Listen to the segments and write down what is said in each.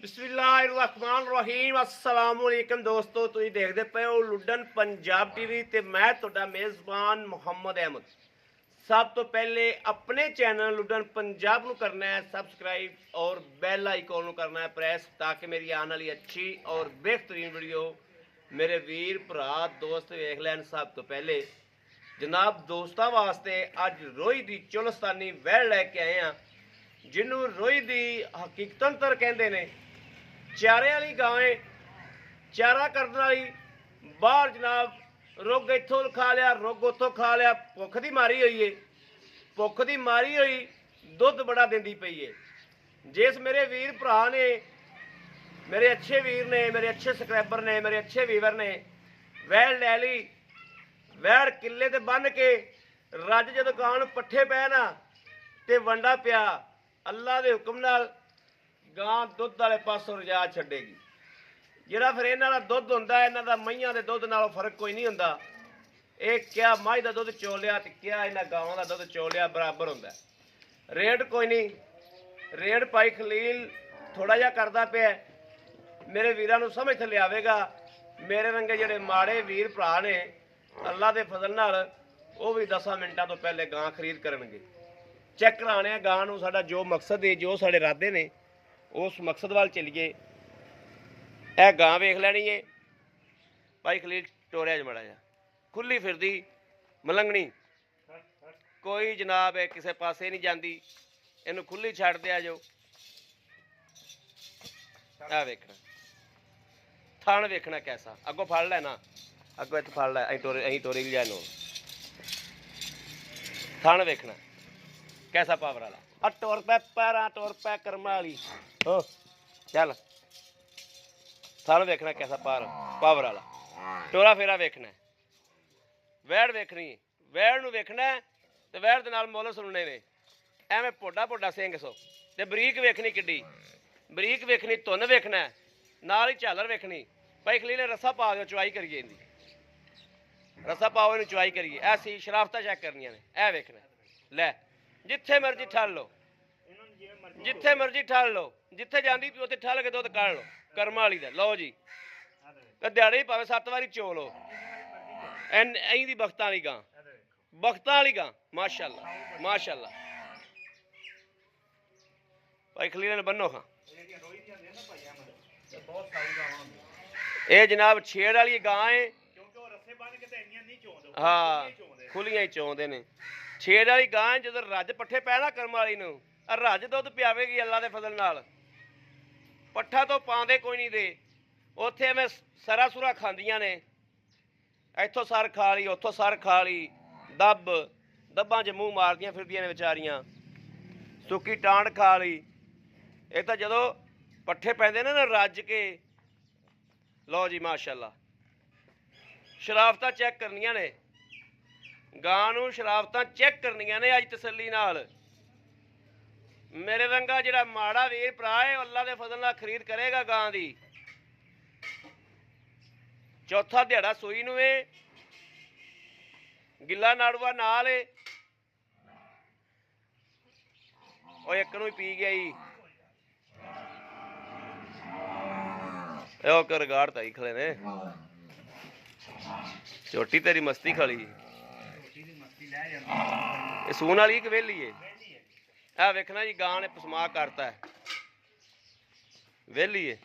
बिस्मिल्लाहिर्रहमानिर्रहीम अस्सलामुअलैकुम दोस्तों, तुम देखते पे हो लुडन पंजाब टीवी ते मैं तुहाडा मेज़बान मुहम्मद अहमद। सब तो पहले अपने चैनल लुडन पंजाब नूं करना है सबसक्राइब और बैल आइकॉन नूं करना है प्रेस, ताकि मेरी आने वाली अच्छी और बेहतरीन वीडियो मेरे वीर भरा दोस्त वेख लैन। सब तो पहले जनाब दोस्तों वास्ते अज रोई दी चुलस्तानी वैल लैके आए हैं, जिन्हों रोई दी हकीकतन कहते हैं। चारे वाली गां है, चारा करने वाली बाहर जनाब रुग इथों खा लिया, रुग उतों खा लिया, भुख की मारी हुई है। भुख की मारी हुई दुध बड़ा देंदी पई है। जिस मेरे वीर भरा ने, मेरे अच्छे वीर ने, मेरे अच्छे सबसक्राइबर ने, मेरे अच्छे वीवर ने वैल लै ली, वैड़ किले ते बन के रज जदों गां नूं पट्ठे पै ना ते वंडा पिया, अल्लाह के हुक्म नाल गां दुध वाले पासों रजा छड्डेगी। जिहड़ा फिर इन्हां दा दुध हुंदा है, इन्हां दा मईयां दे दुध नालों फर्क कोई नहीं हुंदा। ये क्या मझ दा दुध चो लिया ते क्या इन्हां गावां दा दुध चो लिया बराबर हुंदा। रेट कोई नहीं, रेट भाई खलील थोड़ा जिहा करदा पिया, मेरे वीरां नूं समझ थल्ले आवेगा। मेरे रंगे जिहड़े माड़े वीर भरा ने, अल्लाह दे फजल नाल वो भी 10 मिनटां तो पहले गां खरीद करनगे। चैक कराने गां नूं, साडा जो मकसद है, जो साडे इरादे ने, उस मकसद वाल चलीए। यह गां वेख लैनी है भाई खलील, टोरिया च मड़ा जा खुली फिरदी मलंगनी, कोई जनाब है किसी पासे नहीं जाती, इनू खुली छड़ दिया जो। आ वेखना थान वेखना कैसा, अगों फड़ लेना, अगों इत्थे फड़ लै, अं टोरी भी जानो। थान वेखना कैसा पावर वाला, आ टुर पै पैर, टुर पै कर्मा वाली हो चल। थान वेखना कैसा पावर वाला, टोरा फेरा वेखना, वैड़ वेखनी, वैड़ नूं वेखना ते वैड़ दे नाल मुੱਲ सुनने ने। एवें पोडा पोडा सिंग सो ते बरीक वेखनी, किड्डी बरीक वेखनी, धुन वेखना, नाल ही झालर वेखनी। भाई खलील ने रस्सा पा दो, चुआई करिए इहदी, रस्सा पाओ इहनूं चुआई करिए। ऐसी शराफतां चैक करनियां ने, ऐ वेखना लै, जिथे मर्जी ठल लो, जिथे मर्जी ठल लो, जिथे जाती पी उत्थे ठल के दुध कढ़ लो कर्मा वाली दा। लो जी दिहाड़ी भावें 7 वारी चो लो, ऐं दी बख्तां वाली गां, बख्तां वाली गां, माशाअल्लाह माशाअल्लाह। भाई खलील ने बन्नो खां, ये जनाब छेड़ वाली गां है। हाँ खुलियां ही चौंदे ने, छेड़ वाली गां जो रज पट्ठे पै ना कर्म वाली नूं, रज दुध पियावेगी अल्लाह के फजल नाल। पट्ठा तो पांदे कोई नहीं दे, उत्थे एवें सरा सुरा खांदियां ने, इथों सर खा ली, उत्थों सर खा ली, दब्बां च मूँह मारदियां फिरदियां ने बेचारियां, सुक्की टांड खा ली। ये तो जदों पट्ठे पैंदे ने ना रज के, लो जी माशाअल्लाह। शराफतां चैक करनियां ने, गां नूं शराफतां चैक करनियां ने अज तसल्ली नाल। मेरे रंगा जिहड़ा माड़ा वीर भरा है, अल्लाह के फजल नाल खरीद करेगा गां दी। चौथा दिहाड़ा सूई नूं है, गिला नाड़ूआ नाल है, ਉਹ ਇੱਕ ਨੂੰ ਹੀ ਪੀ ਗਿਆ ਜੀ, ਉਹ ਕਰ ਗਾੜ ਤਾਈ ਖਲੇ ਨੇ, ਛੋਟੀ ਤੇਰੀ ਮਸਤੀ ਖਾਲੀ, ਇਹ ਸੂਣ ਵਾਲੀ ਕਿ ਵੇਲੀ ਹੈ। ਆ ਵੇਖਣਾ ਜੀ ਗਾਂ ਨੇ ਪਸਮਾ ਕਰਤਾ ਹੈ, ਵੇਲੀ ਹੈ।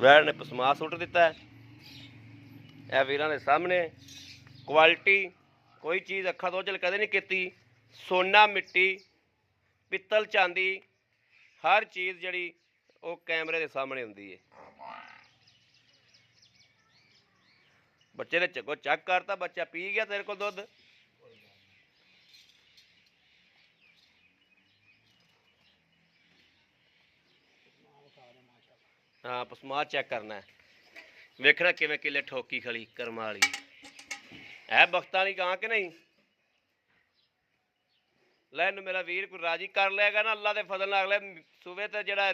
वैड़ ने पसमा सुट दिता है। यह वीरां दे सामने क्वालिटी कोई चीज़ अखा तो ओझल कदे नहीं की। सोना मिट्टी पित्तल चांदी हर चीज़ जड़ी वो कैमरे के सामने हुंदी है। बच्चे ने चगो चक करता, बच्चा पी गया तेरे को दुध। हाँ पसमा चेक करना है, वेखना किवें किले ठोकी खली कर्मा वाली है, बख्तां वाली गां के नहीं। लैन मेरा वीर कोई राजी कर लेगा ना अल्लाह के फजल नाल, अगले सूबे ते जिहड़ा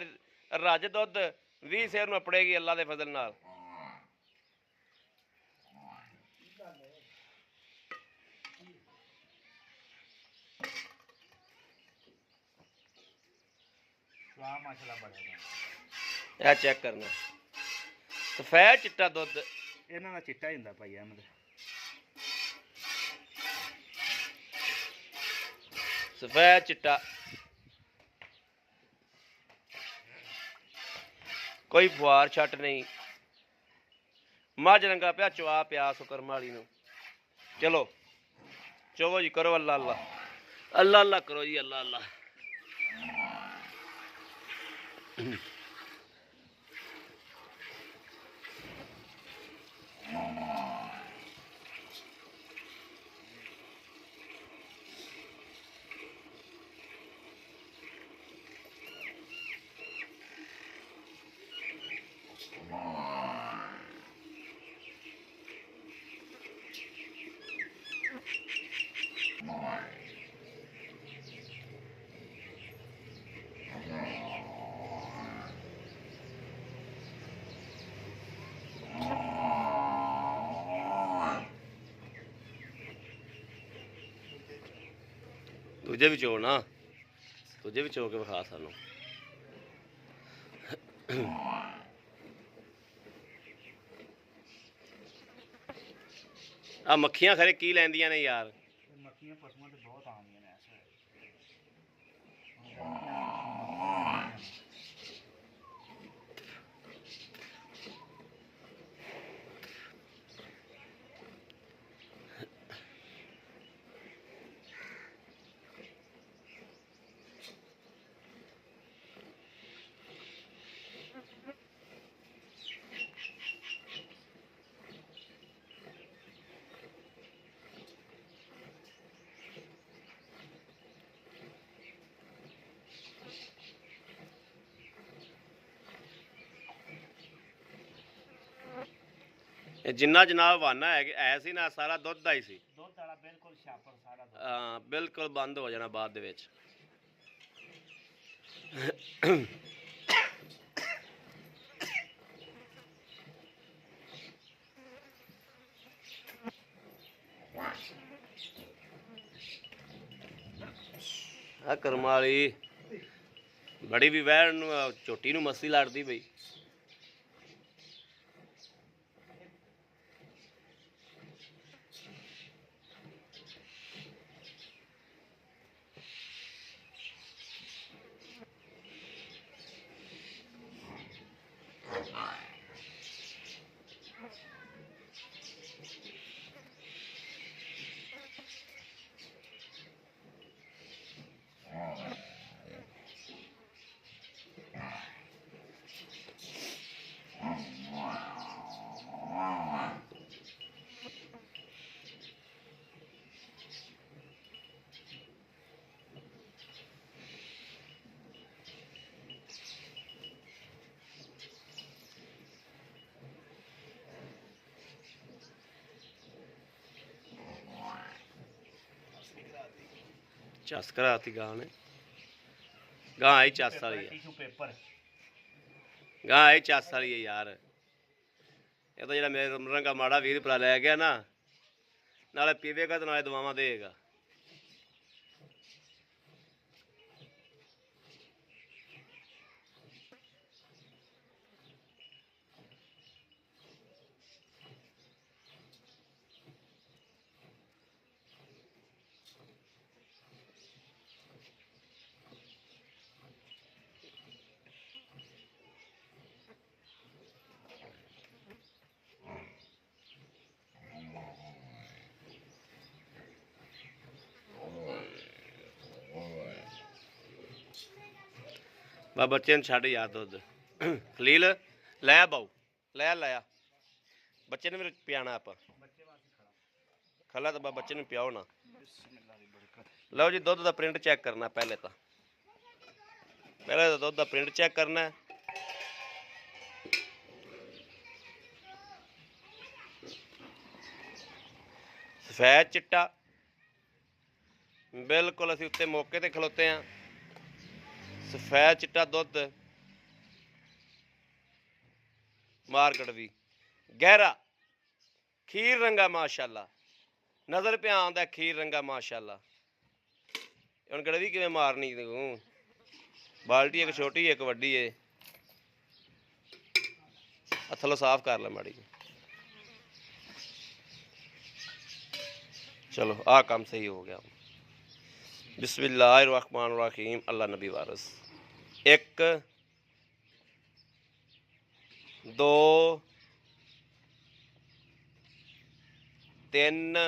रज दुध 20 सेर नूं अपड़ेगी अल्लाह के फजल नाल। ਗਾਂ ਮਾਸ਼ਾਅੱਲਾ ਬੜਾ ਇਹ ਚੈੱਕ ਕਰਨਾ ਸਫੈਦ ਚਿੱਟਾ ਦੁੱਧ ਇਹਨਾਂ ਦਾ ਚਿੱਟਾ ਹੀ ਹੁੰਦਾ ਭਾਈ ਅਹਿਮਦ। ਸਫੈਦ ਚਿੱਟਾ ਕੋਈ ਫੁਆਰ ਛੱਟ ਨਹੀਂ। ਮੱਝ ਰੰਗਾ ਪਿਆ ਚਵਾ ਪਿਆ ਸੁਕਰਮ ਵਾਲੀ ਨੂੰ। ਚਲੋ ਚੋਵੋ ਜੀ ਕਰੋ ਅੱਲਾ ਅੱਲਾ ਅੱਲਾ ਅੱਲਾ ਕਰੋ ਜੀ ਅੱਲਾ ਅੱਲਾ। ਦੂਜੇ ਵਿੱਚੋਂ ਨਾ ਦੂਜੇ ਵਿੱਚੋਂ ਕੇ ਵਿਖਾ ਸਾਨੂੰ। ਆ ਮੱਖੀਆਂ ਖਰੇ ਕੀ ਲੈਂਦੀਆਂ ਨੇ ਯਾਰ। ਮੱਖੀਆਂ ਪਸ਼ੂਆਂ ਤੇ ਬਹੁਤ ਆਉਂਦੀਆਂ ਨੇ ਇਸ ਵੇਲੇ। ਜਿੰਨਾ ਜਨਾਬ ਵਾਨਾ ਹੈ ਸੀ ਨਾ ਸਾਰਾ ਦੁੱਧ ਦਾ ਹੀ ਸੀ। ਦੁੱਧ ਵਾਲਾ ਬਿਲਕੁਲ ਛਾਪਰ ਸਾਰਾ ਦੁੱਧ। ਹਾਂ ਬਿਲਕੁਲ ਬੰਦ ਹੋ ਜਾਣਾ ਬਾਅਦ ਦੇ ਵਿੱਚ। ਆ ਕਰਮ ਵਾਲੀ ਬੜੀ ਵੀ ਵਹਿਣ ਨੂੰ ਝੋਟੀ ਨੂੰ ਮੱਸੀ ਲੜਦੀ ਪਈ। चस कराती गां ने। गां आई चस वाली है। टिश्यू पेपर गां आई चस वाली है यार। ये तो जो मेरे रंगा माड़ा वीर भरा लै गया ना नाले पीवेगा तो नाले दवावां देगा। बा बच्चे छड़ यार दुध खलील लै बाऊ लै लाया बच्चे ने मेरे पियाना आप खला तो बा बच्चे ने पियाओ ना। लो जी दुध का प्रिंट चेक करना पहले तो दुध का प्रिंट चेक करना है। सफेद चिट्टा बिल्कुल असीं उत्ते मौके ते खलोते हैं। सफेद चिट्टा दुध मार्केट भी गहरा खीर रंगा माशाल्लाह नज़र पे आंदा खीर रंगा माशाल्लाह। हुण गड़वी किवें मारनी ਬਾਲਟੀ ਇੱਕ ਛੋਟੀ ਇੱਕ ਵੱਡੀ ਏ। ਆ ਥੱਲੋਂ ਸਾਫ਼ ਕਰ ਲੈ ਮਾੜੀ। चलो आ काम सही हो गया। बिस्मिल्लाहिर्रहमानिर्रहीम। अल्लाह नबी वारस। 1 2 3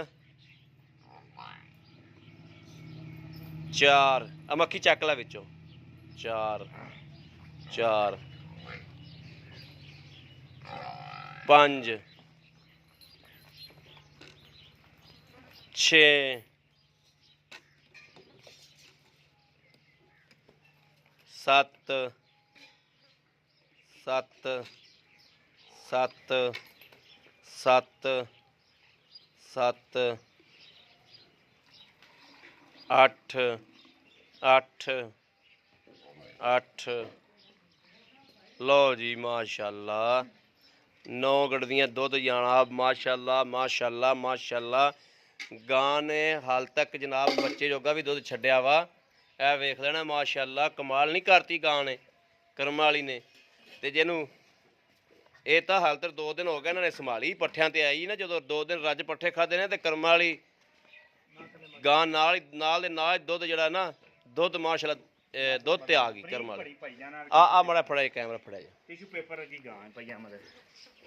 4 आ मक्खी चक ला विचों 4 4 5 6 7 7 7 7 7 8 8 8 लो जी माशाल्लाह 9 गड़दियाँ दुध जाना माशाल्लाह माशाल्लाह माशाल्लाह। गां ने हाल तक जनाब बच्चे जोगा भी दुध छड्डिया वा। ए वेख लेना माशाल्लाह कमाल नहीं करती गां ने करम वाली ने। ते जिन्हू ये तो हाल तक 2 दिन हो गए इन्होंने संभाली पट्ठियां ते आई ना जो 2 दिन रज पट्ठे खादे ने ते करम वाली गां नाल दुध जड़ा ना दुध माशाल्लाह दुध ते आ गई करम वाली। आ माड़ा फड़ा कैमरा फड़ा टिश्यू पेपर की गां है भैया मदद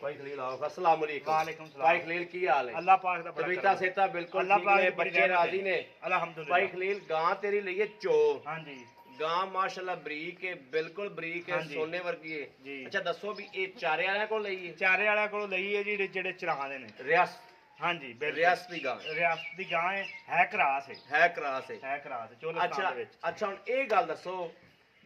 भाई खलील आओ अस्सलाम वालेकुम। वालेकुम सलाम। भाई खलील की हाल है? अल्लाह पाक दा बड़ा तबीयत सेहत बिल्कुल अल्लाह ठीक पाक ने दी बड़ी बच्चे रहमत राजी है। ने अल्हम्दुलिल्लाह। भाई खलील गां तेरी लईए चो। हां जी गां माशाल्लाह बरीक है बिल्कुल बरीक है हाँ जी। सोने वर्गी है जी। अच्छा दसो भी ये चारे वाले को लई है? चारे वाले को लई है जी जेड़े चराने ने। रियास हां जी बिल्कुल रियासती गां रियासत दी गां है क्रास है क्रास है। है क्रास चोलस्तान अच्छा दे विच। अच्छा हुन ये गल दसो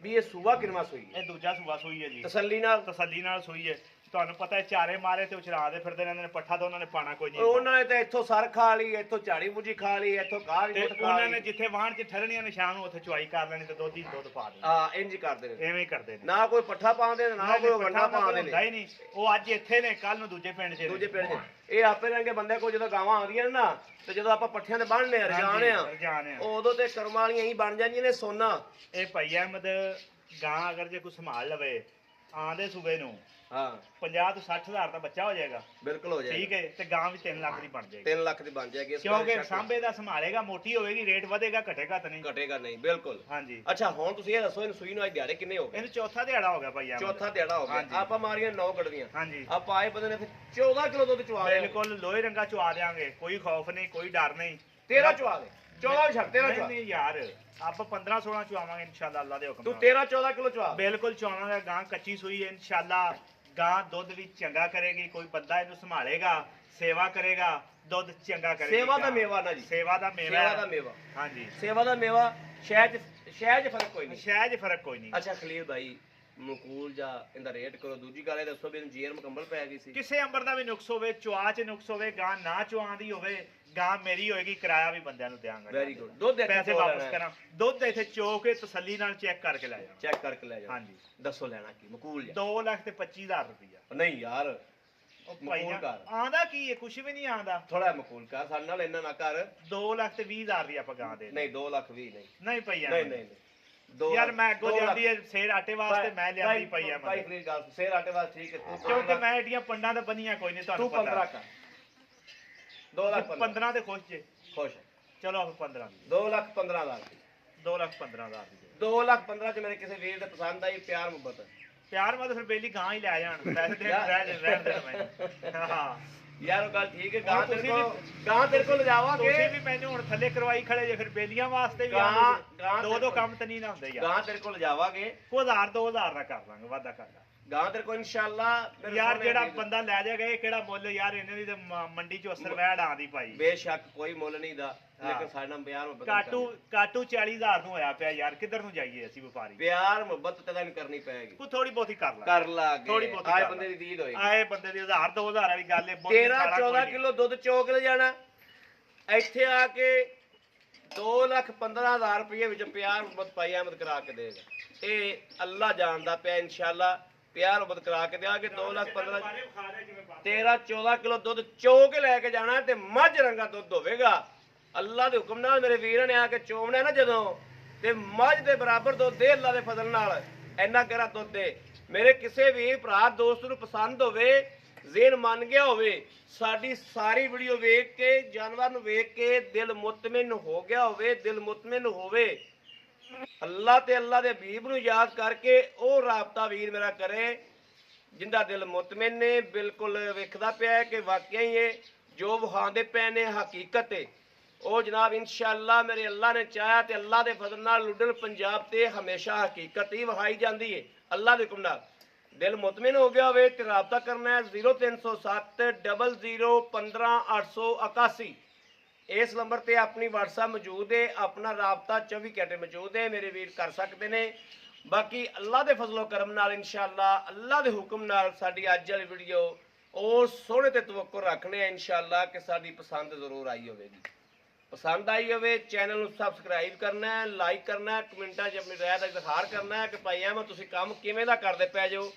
भी ये सूबा किनवा सुई है? ਇਹ ਦੂਜਾ ਸੂਆ ਸੂਈ ਹੈ ਜੀ तसल्ली नाल ਤਸੱਲੀ ਨਾਲ ਸੂਈ ਹੈ। ਤੁਹਾਨੂੰ ਪਤਾ ਹੈ ਚਾਰੇ ਮਾਰੇ ਤੇ ਉਛਰਾਦੇ ਫਿਰਦੇ ਰਹਿੰਦੇ ਨੇ ਪੱਠਾ ਤਾਂ ਉਹਨਾਂ ਨੇ ਪਾਣਾ ਕੋਈ ਨਹੀਂ ਉਹਨਾਂ ਨੇ ਤਾਂ ਇੱਥੋਂ ਸਰ ਖਾ ਲਈ ਇੱਥੋਂ ਝਾੜੀ ਮੂਜੀ ਖਾ ਲਈ ਇੱਥੋਂ ਕਾਹ ਤੇ ਵੀ ਖਾ ਉਹਨਾਂ ਨੇ ਲਈ। ਜਿੱਥੇ ਵਾਹਣ 'ਚ ਠਰਣੀਆਂ ਨੇ ਸ਼ਾਮ ਨੂੰ ਉੱਥੇ ਚੁਆਈ ਕਰ ਲੈਣੀ ਤੇ ਦੁੱਧ ਹੀ ਦੁੱਧ ਪਾ ਦੇਣਾ। ਹਾਂ ਇੰਜ ਹੀ ਕਰਦੇ ਨੇ ਐਵੇਂ ਹੀ ਕਰਦੇ ਨੇ। ਨਾ ਕੋਈ ਪੱਠਾ ਪਾਉਂਦੇ ਨੇ ਨਾ ਕੋਈ ਵੰਡਾ ਪਾਉਂਦੇ ਹੁੰਦਾ ਨੇ। ਹੀ ਨਹੀਂ। ਉਹ ਅੱਜ ਇੱਥੇ ਨੇ ਕੱਲ ਨੂੰ ਦੂਜੇ ਪਿੰਡ 'ਚ ਨੇ। ਦੂਜੇ ਪਿੰਡ 'ਚ ਇਹ ਆਪੇ ਰੰਗੇ ਬੰਦੇ ਕੋਲ ਜਦੋਂ ਗਾਵਾਂ ਆਉਂਦੀਆਂ ਨੇ ਨਾ ਤੇ ਜਦੋਂ ਆਪਾਂ ਪੱਠਿਆਂ ਤੇ ਬੰਨ੍ਹਨੇ ਆ ਰਜਾਣੇ ਆ ਰਜਾਨ ਆ। ਉਦੋਂ ਤੇ ਕਰਮ ਵਾਲੀਆਂ ਹੀ ਬਣ ਜਾਂਦੀਆਂ ਨੇ ਸੋਨਾ। ਇਹ ਭਾਈ ਅਹਿਮਦ ਗਾਂ ਅਗਰ ਜੇ ਕੋਈ ਸੰਭਾਲ ਲਵੇ ਆਂਦੇ ਸੂਬੇ ਨੂੰ ਹਾਂ 50 ਤੋਂ 60 ਹਜ਼ਾਰ ਦਾ ਬੱਚਾ ਹੋ ਜਾਏਗਾ। ਬਿਲਕੁਲ ਹੋ ਠੀਕ ਜਾਏਗਾ। ਹੈ ਤੇ ਗਾਂ ਵੀ 3 ਲੱਖ ਦੀ ਬਣ ਜਾਏਗੀ। 3 ਲੱਖ ਦੀ ਬਣ ਜਾਏਗੀ ਇਸ ਕਿਉਂਕਿ ਗੱਲ ਸਾਂਭੇ ਦਾ ਸੰਭਾਲੇਗਾ ਮੋਟੀ ਹੋਵੇਗੀ ਰੇਟ ਵਧੇਗਾ ਘਟੇਗਾ ਤਾਂ ਨਹੀਂ। ਘਟੇਗਾ ਨਹੀਂ ਬਿਲਕੁਲ। ਹਾਂਜੀ ਅੱਛਾ ਹੁਣ ਤੁਸੀਂ ਇਹ ਦੱਸੋ ਇਹਨੂੰ ਸੂਈ ਨੂੰ ਅੱਜ ਦਿਹਾੜੇ ਕਿੰਨੇ ਹੋ ਗਏ? ਇਹਨੂੰ ਚੌਥਾ ਦਿਹਾੜਾ ਹੋ ਗਿਆ ਭਾਈ ਅਹਿਮਦ। ਚੌਥਾ ਦਿਹਾੜਾ ਹੋ ਗਿਆ। ਹਾਂਜੀ। ਆਪਾਂ ਮਾਰੀਆਂ 9 ਗੜਵੀਆਂ ਹਾਂਜੀ ਆਪਾਂ ਆਏ ਬੰਦੇ ਨੇ ਫਿਰ 14 ਕਿਲੋ ਦੁੱਧ ਚਵਾ ਲਿਆ। ਬਿਲਕੁਲ ਲੋਹੇ ਰੰਗਾ ਚਵਾ ਦੇਾਂਗੇ ਕੋਈ ਖੌਫ ਨਹੀਂ ਕੋਈ ਡਰ ਨਹੀਂ। 13 ਚਵਾ ਦੇ 14 ਛੱਡ 13 ਚਵਾ ਨਹੀਂ ਯਾਰ ਆਪਾਂ 15 16 ਚਵਾਵਾਂਗੇ ਇਨਸ਼ਾਅੱਲਾ ਅੱਲਾ ਦੇ ਹੁਕਮ ਤੂੰ ਨਾਲ। 13 14 ਕਿਲੋ ਚਵਾ। ਬਿਲਕੁਲ ਚਵਾਵਾਂਗੇ। ਗਾਂ ਕੱਚੀ ਸੂਈ ਹੈ ਇਨਸ਼ਾਅੱਲਾ। ਗਾਂ ਦੁੱਧ ਵੀ ਚੰਗਾ ਕਰੇਗੀ। ਕੋਈ ਬੰਦਾ ਇਹਨੂੰ ਸੰਭਾਲੇਗਾ ਸੇਵਾ ਕਰੇਗਾ ਦੁੱਧ ਚੰਗਾ ਕਰੇਗੀ। ਸੇਵਾ ਦਾ ਮੇਵਾ ਨਾ ਜੀ। ਸੇਵਾ ਦਾ ਮੇਵਾ ਸੇਵਾ ਦਾ ਮੇਵਾ। ਹਾਂਜੀ ਸੇਵਾ ਦਾ ਮੇਵਾ ਸ਼ਹਿਦ 'ਚ ਫਰਕ ਕੋਈ ਨਹੀਂ। ਸ਼ਾਇਦ ਫਰਕ ਕੋਈ ਨਹੀਂ। ਅੱਛਾ ਖਲੀਲ ਭਾਈ ਮਕੂਲ ਜਾਂ ਇਹਦਾ ਰੇਟ ਕਰੋ। ਦੂਜੀ ਗੱਲ ਇਹ ਦੱਸੋ ਵੀ ਇਹਨੂੰ ਜੀਰ ਮੁਕੰਮਲ ਪੈ ਗਈ ਸੀ? ਕਿਸੇ ਅੰਬਰ ਦਾ ਵੀ ਨੁਕਸ ਹੋਵੇ ਚੁਆ ਚ ਨੁਕਸ ਹੋਵੇ ਗਾਂ ਨਾ ਚੁਆਂਦੀ ਹੋਵੇ ਗਾਂ ਮੇਰੀ ਹੋਏਗੀ ਕਿਰਾਇਆ ਵੀ ਬੰਦਿਆਂ ਨੂੰ ਦਿਆਂਗਾ। Very good. ਦੁੱਧ ਇੱਥੇ ਪੈਸੇ ਵਾਪਸ ਕਰਾਂ ਦੁੱਧ ਇੱਥੇ ਚੋ ਕੇ ਤਸੱਲੀ ਨਾਲ ਚੈੱਕ ਕਰਕੇ ਲੈ ਜਾਣਾ। ਚੈੱਕ ਕਰਕੇ ਲੈ ਜਾਓ। ਹਾਂਜੀ ਦੱਸੋ ਲੈਣਾ ਕੀ ਮਕੂਲ ਜਾਂ 2,25,000 ਰੁਪਇਆ। ਨਹੀਂ ਯਾਰ ਉਹ ਭਾਈ ਮਕੂਲ ਕਰ। ਆਂਦਾ ਕੀ ਹੈ ਕੁਛ ਵੀ ਨਹੀਂ ਆਂਦਾ। ਥੋੜਾ ਮਕੂਲ ਕਰ ਸਾਡੇ ਨਾਲ ਇੰਨਾ ਨਾ ਕਰ। 2,20,000 ਦੀ ਆਪਾਂ ਗਾਂ ਦੇ ਨਹੀਂ 2 ਲੱਖ 20 ਨਹੀਂ ਨਹੀਂ ਪਈਆ ਨਹੀਂ ਨਹੀਂ ਦੋ ਯਾਰ ਲੱਖ- ਮੈਂ ਅੱਗੋਂ 2 ਲੱਖ। ਜਾਂਦੀ ਹੈ ਸੇਰ ਆਟੇ ਵਾਸਤੇ ਮੈਂ ਲਿਆਂਦੀ ਪਈ ਆ ਭਾਈ ਖਲੀਲ ਗੱਲ ਸੇਰ ਆਟੇ ਵਾਸਤੇ ਠੀਕ ਹੈ ਤੂੰ ਕਿਉਂਕਿ ਮੈਂ ਏਡੀਆਂ ਪੰਡਾਂ ਤਾਂ ਬਣੀਆਂ ਕੋਈ ਨਹੀਂ ਤੁਹਾਨੂੰ ਤੂੰ 15 ਪਤਾ। ਕਰ 2 ਲੱਖ 15 ਤੇ ਖੁਸ਼ ਜੇ। ਖੁਸ਼ ਚਲੋ ਆਪਾਂ 15 ਦੀ 2 ਲੱਖ 15 ਹਜ਼ਾਰ 2,15,000 ਦੀ 2 ਲੱਖ 15 ਚ ਮੇਰੇ ਕਿਸੇ ਵੀਰ ਦੇ ਪਸੰਦ ਆਈ ਪਿਆਰ ਮੁਹੱਬਤ ਪਿਆਰ ਮਾ ਤਾਂ ਫਿਰ ਬੇਲੀ ਗਾਂ ਹੀ ਲੈ ਜਾਣ ਪੈਸੇ ਦੇ ਰਹਿਣ ਦੇ ਮੈਂ ਹਾਂ ਯਾਰ ਉਹ ਗੱਲ ਠੀਕ ਹੈ। ਹੁਣ ਗਾਂ ਤੁਸੀਂ ਤੇਰੇ ਕੋਲ ਗਾਂ ਤੇਰੇ ਕੋਲ ਲਿਜਾਵਾਂਗੇ। ਤੁਸੀਂ ਵੀ ਮੈਨੂੰ ਹੁਣ ਥੱਲੇ ਕਰਵਾਈ ਖੜੇ ਜੇ ਫਿਰ ਬੇਲੀਆਂ ਵਾਸਤੇ ਵੀ ਗਾਂ- ਆਉਂਦੇ ਗਾਂ ਦੋ ਦੋ ਕੰਮ ਤਾਂ ਨਹੀਂ ਨਾ ਹੁੰਦੇ ਯਾਰ। ਗਾਂ ਤੇਰੇ ਕੋਲ ਲਿਜਾਵਾਂਗੇ। 1000 2000 ਦਾ ਕਰ ਲਾਂਗੇ ਵਾਦਾ ਕਰ ਲਾ ਗਾਂ ਤੇਰੇ ਕੋਲ ਇਨਸ਼ਾਅੱਲਾ ਯਾਰ ਜਿਹੜਾ ਬੰਦਾ ਲੈ ਜਾਏਗਾ ਇਹ ਕਿਹੜਾ ਮੁੱਲ ਯਾਰ ਇਹਨਾਂ ਦੀ ਤੇ ਮੰਡੀ ਚੋਂ ਅਸਰ ਵੈੜ ਆਂਦੀ ਭਾਈ ਬੇਸ਼ੱਕ ਕੋਈ ਮੁੱਲ ਨਹੀਂ ਦਾ ਲੇਕਿਨ ਸਾਡੇ ਨਾਲ ਪਿਆਰ ਮੁਹੱਬਤ ਕਾਟੂ 40000 ਨੂੰ ਹੋਇਆ ਪਿਆ ਯਾਰ ਕਿੱਧਰ ਨੂੰ ਜਾਈਏ ਅਸੀਂ ਵਪਾਰੀ। ਪਿਆਰ ਮੁਹੱਬਤ ਤੈਨੂੰ ਕਰਨੀ ਪੈਗੀ। ਤੂੰ ਥੋੜੀ ਬਹੁਤੀ ਕਰ ਲਾ ਕਰ ਲਾਗੇ ਥੋੜੀ ਬਹੁਤੀ ਆਏ ਕਰ ਬੰਦੇ ਦੀ ਦੀਦ ਹੋਏਗੀ। ਆਏ ਬੰਦੇ ਦੀ 1000 2000 ਵਾਲੀ ਗੱਲ ਹੈ 13 14 ਕਿਲੋ ਦੁੱਧ ਚੋਕ ਲੈ ਜਾਣਾ ਇੱਥੇ ਆ ਕੇ 2,15,000 ਰੁਪਏ ਵਿੱਚ ਪਿਆਰ ਮੁਹੱਬਤ ਪਾਈ ਆਮਦ ਕਰਾ ਕੇ ਦੇਗਾ। ਇਹ ਅੱਲਾ ਜਾਣਦਾ ਪਿਆ ਇਨਸ਼ਾਅੱਲਾ ਪਿਆਰ ਮੁਹੱਬਤ ਕਰਾ ਕੇ ਦੇਾਂਗੇ। 2,15,000 13 14 ਕਿਲੋ ਦੁੱਧ ਚੋ ਕੇ ਲੈ ਕੇ ਜਾਣਾ ਤੇ ਮੱਝ ਰੰਗਾ ਦੁੱਧ ਹੋਵੇਗਾ। ਅੱਲਾ ਦੇ ਹੁਕਮ ਨਾਲ ਮੇਰੇ ਵੀਰਾਂ ਨੇ ਆ ਕੇ ਚੋਵਣਾ ਨਾ ਜਦੋਂ ਤੇ ਮੱਝ ਦੇ ਬਰਾਬਰ ਦੁੱਧ ਦੇ ਅੱਲਾ ਦੇ ਫਜ਼ਲ ਨਾਲ। ਇੰਨਾ ਗਹਿਰਾ ਦੁੱਧ ਦੇ। ਮੇਰੇ ਕਿਸੇ ਵੀ ਭਰਾ ਦੋਸਤ ਨੂੰ ਪਸੰਦ ਹੋਵੇ, ਜ਼ੇਨ ਮੰਨ ਗਿਆ ਹੋਵੇ, ਸਾਡੀ ਸਾਰੀ ਵੀਡੀਓ ਵੇਖ ਕੇ, ਜਾਨਵਰ ਨੂੰ ਵੇਖ ਕੇ ਦਿਲ ਮੁਤਮਿਨ ਹੋ ਗਿਆ ਹੋਵੇ, ਦਿਲ ਮੁਤਮਿਨ ਹੋਵੇ, ਅੱਲਾ ਤੇ ਅੱਲਾ ਦੇ ਹਬੀਬ ਨੂੰ ਯਾਦ ਕਰਕੇ ਉਹ ਰਾਬਤਾ ਵੀਰ ਮੇਰਾ ਕਰੇ ਜਿੰਦਾ ਦਿਲ ਮੁਤਮਿਨ ਨੇ, ਬਿਲਕੁਲ ਵੇਖਦਾ ਪਿਆ ਹੈ ਕਿ ਵਾਕਿਆ ਹੀ ਇਹ ਜੋ ਵਿਖਾਉਂਦੇ ਪਏ ਨੇ ਹਕੀਕਤ ਹੈ। ਉਹ ਜਨਾਬ ਇਨਸ਼ਾਅੱਲਾ ਮੇਰੇ ਅੱਲਾ ਨੇ ਚਾਹਿਆ ਤੇ ਅੱਲਾ ਦੇ ਫਜ਼ਲ ਨਾਲ ਲੁੱਡਨ ਪੰਜਾਬ ਤੇ ਹਮੇਸ਼ਾ ਹਕੀਕਤ ਹੀ ਵਿਖਾਈ ਜਾਂਦੀ ਹੈ ਅੱਲਾ ਦੇ ਹੁਕਮ ਨਾਲ। ਦਿਲ ਮੁਤਮਿਨ ਹੋ ਗਿਆ ਹੋਵੇ ਤੇ ਰਾਬਤਾ ਕਰਨਾ ਹੈ 0307 00 15 881। ਇਸ ਨੰਬਰ ਤੇ ਆਪਣੀ WhatsApp ਮੌਜੂਦ ਹੈ, ਆਪਣਾ ਰਾਬਤਾ 24 ਘੰਟੇ ਮੌਜੂਦ ਹੈ, ਮੇਰੇ ਵੀਰ ਕਰ ਸਕਦੇ ਨੇ। ਬਾਕੀ ਅੱਲਾ ਦੇ ਫਜ਼ਲੋ ਕਰਮ ਨਾਲ ਇਨਸ਼ਾਅੱਲਾ ਅੱਲਾ ਦੇ ਹੁਕਮ ਨਾਲ ਸਾਡੀ ਅੱਜ ਵਾਲੀ ਵੀਡੀਓ ਉਹ ਸੋਹਣੇ ਤੇ ਤਵੱਕੁਰ ਰੱਖਣੇ ਆ ਇਨਸ਼ਾਅੱਲਾ ਕਿ ਸਾਡੀ ਪਸੰਦ ਜ਼ਰੂਰ ਆਈ ਹੋਵੇਗੀ। ਪਸੰਦ ਆਈ ਹੋਵੇ ਚੈਨਲ ਨੂੰ ਸਬਸਕ੍ਰਾਈਬ ਕਰਨਾ ਹੈ, ਲਾਈਕ ਕਰਨਾ ਹੈ, ਕਮੈਂਟਾਂ 'ਚ ਆਪਣੀ ਰਾਏ ਦਾ ਇਜ਼ਹਾਰ ਕਰਨਾ ਹੈ ਕਿ ਭਾਈ ਅਹਿਮਦ ਤੁਸੀਂ ਕੰਮ ਕਿਵੇਂ ਦਾ ਕਰਦੇ ਪਏ ਜੋ।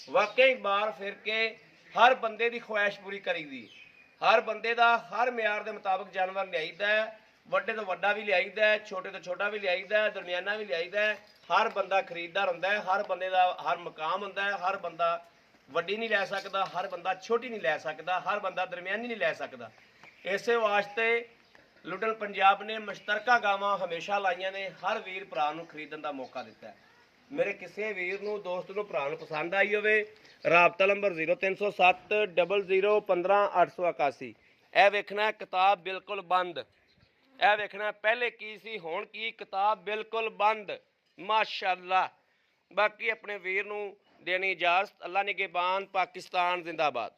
ਵਾਕਈ ਬਾਹਰ ਫਿਰ ਕੇ ਹਰ ਬੰਦੇ ਦੀ ਖੁਆਇਸ਼ ਪੂਰੀ ਕਰੀਦੀ, ਹਰ ਬੰਦੇ ਦਾ ਹਰ ਮਿਆਰ ਦੇ ਮੁਤਾਬਕ ਜਾਨਵਰ ਲਿਆਈਦਾ ਹੈ। ਵੱਡੇ ਤੋਂ ਵੱਡਾ ਵੀ ਲਿਆਈਦਾ ਹੈ, ਛੋਟੇ ਤੋਂ ਛੋਟਾ ਵੀ ਲਿਆਈਦਾ ਹੈ, ਦਰਮਿਆਨਾ ਵੀ ਲਿਆਈਦਾ ਹੈ। ਹਰ ਬੰਦਾ ਖਰੀਦਦਾਰ ਹੁੰਦਾ ਹੈ, ਹਰ ਬੰਦੇ ਦਾ ਹਰ ਮਕਾਮ ਹੁੰਦਾ ਹੈ। ਹਰ ਬੰਦਾ ਵੱਡੀ ਨਹੀਂ ਲੈ ਸਕਦਾ, ਹਰ ਬੰਦਾ ਛੋਟੀ ਨਹੀਂ ਲੈ ਸਕਦਾ, ਹਰ ਬੰਦਾ ਦਰਮਿਆਨੀ ਨਹੀਂ ਲੈ ਸਕਦਾ। ਇਸੇ ਵਾਸਤੇ ਲੁੱਡਨ ਪੰਜਾਬ ਨੇ ਮੁਸ਼ਤਰਕਾ ਗਾਵਾਂ ਹਮੇਸ਼ਾ ਲਾਈਆਂ ਨੇ, ਹਰ ਵੀਰ ਭਰਾ ਨੂੰ ਖਰੀਦਣ ਦਾ ਮੌਕਾ ਦਿੱਤਾ ਹੈ। ਮੇਰੇ ਕਿਸੇ ਵੀਰ ਨੂੰ ਦੋਸਤ ਨੂੰ ਭਰਾ ਨੂੰ ਪਸੰਦ ਆਈ ਹੋਵੇ, ਰਾਬਤਾ ਨੰਬਰ 0307 00 15 881। ਇਹ ਵੇਖਣਾ ਕਿਤਾਬ ਬਿਲਕੁਲ ਬੰਦ, ਇਹ ਵੇਖਣਾ ਪਹਿਲੇ ਕੀ ਸੀ ਹੁਣ ਕੀ, ਕਿਤਾਬ ਬਿਲਕੁਲ ਬੰਦ ਮਾਸ਼ਾਅੱਲਾ। ਬਾਕੀ ਆਪਣੇ ਵੀਰ ਨੂੰ ਦੇਣੀ ਇਜਾਜ਼ਤ। ਅੱਲਾ ਨਿਗਹਿਬਾਨ, ਪਾਕਿਸਤਾਨ ਜ਼ਿੰਦਾਬਾਦ।